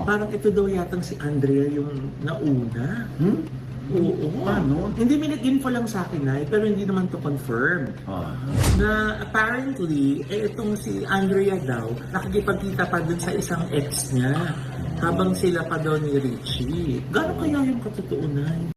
parang ito daw yatang si Andrea yung nauna. Oo. Paano? Hindi, may nag-info lang sa akin na, pero hindi naman to confirm. Na apparently, itong si Andrea daw, nakikipagkita pa dun sa isang ex niya. Habang sila pa daw ni Richie. Gano'n kaya yung katotohanan?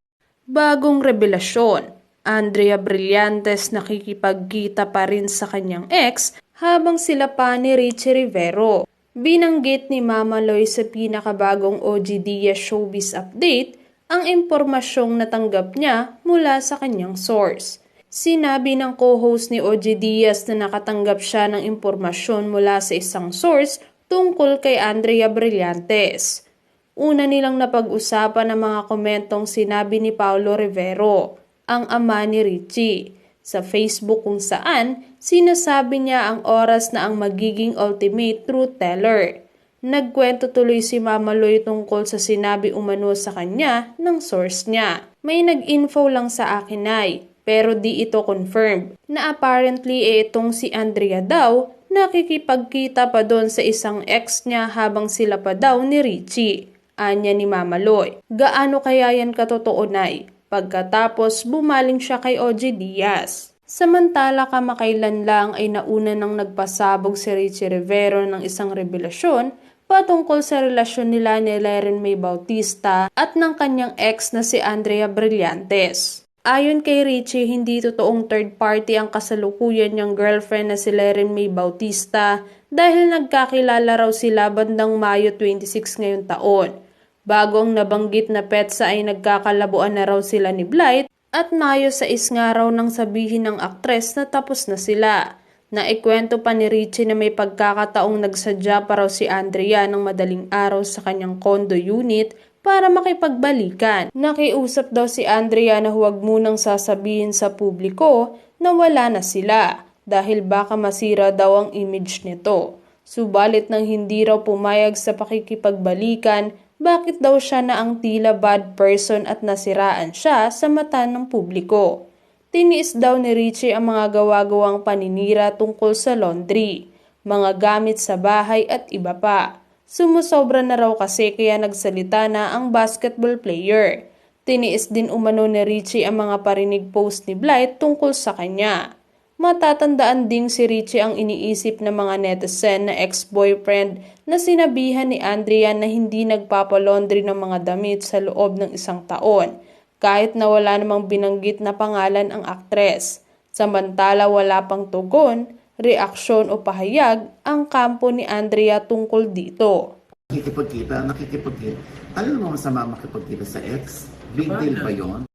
Bagong revelasyon, Andrea Brillantes nakikipagkita pa rin sa kanyang ex habang sila pa ni Richie Rivero. Binanggit ni Mama Loy sa pinakabagong OG Diaz Showbiz Update ang impormasyong natanggap niya mula sa kanyang source. Sinabi ng co-host ni OG Diaz na nakatanggap siya ng impormasyon mula sa isang source tungkol kay Andrea Brillantes. Una nilang napag-usapan ang mga komentong sinabi ni Paulo Rivero, ang ama ni Richie, sa Facebook kung saan sinasabi niya ang oras na ang magiging ultimate truth teller. Nagkwento tuloy si Mama Loy tungkol sa sinabi umano sa kanya ng source niya. May nag-info lang sa akin ay, pero di ito confirmed, na apparently itong si Andrea daw nakikipagkita pa doon sa isang ex niya habang sila pa daw ni Richie. Anya ni Mama Loy. Gaano kaya yan katotoo, Nay? Pagkatapos bumaling siya kay OG Diaz. Samantala kamakailan lang ay nauna nang nagpasabog si Richie Rivero ng isang revelasyon patungkol sa relasyon nila ni Leren May Bautista at ng kanyang ex na si Andrea Brillantes. Ayon kay Richie, hindi totoong third party ang kasalukuyan niyang girlfriend na si Leren May Bautista dahil nagkakilala raw sila bandang Mayo 26 ngayong taon. Bago ang nabanggit na petsa ay nagkakalabuan na raw sila ni Blythe at Mayo 6 nga raw nang sabihin ng aktres na tapos na sila. Naikwento pa ni Richie na may pagkakataong nagsadya pa raw si Andrea ng madaling araw sa kanyang condo unit para makipagbalikan. Nakiusap daw si Andrea na huwag munang sasabihin sa publiko na wala na sila dahil baka masira daw ang image nito. Subalit nang hindi raw pumayag sa pakikipagbalikan, bakit daw siya na ang tila bad person at nasiraan siya sa mata ng publiko. Tiniis daw ni Richie ang mga gawa-gawang paninira tungkol sa laundry, mga gamit sa bahay at iba pa. Sumusobra na raw kasi kaya nagsalita na ang basketball player. Tiniis din umano ni Richie ang mga parinig post ni Blythe tungkol sa kanya. Matatandaan ding si Richie ang iniisip ng mga netizen na ex-boyfriend na sinabihan ni Andrea na hindi nagpapalaundry ng mga damit sa loob ng isang taon, kahit na wala namang binanggit na pangalan ang aktres. Samantala wala pang tugon, reaksyon o pahayag ang kampo ni Andrea tungkol dito. Nakikipagkita. Alam mo masama makipagkita sa ex? Big deal ba yun?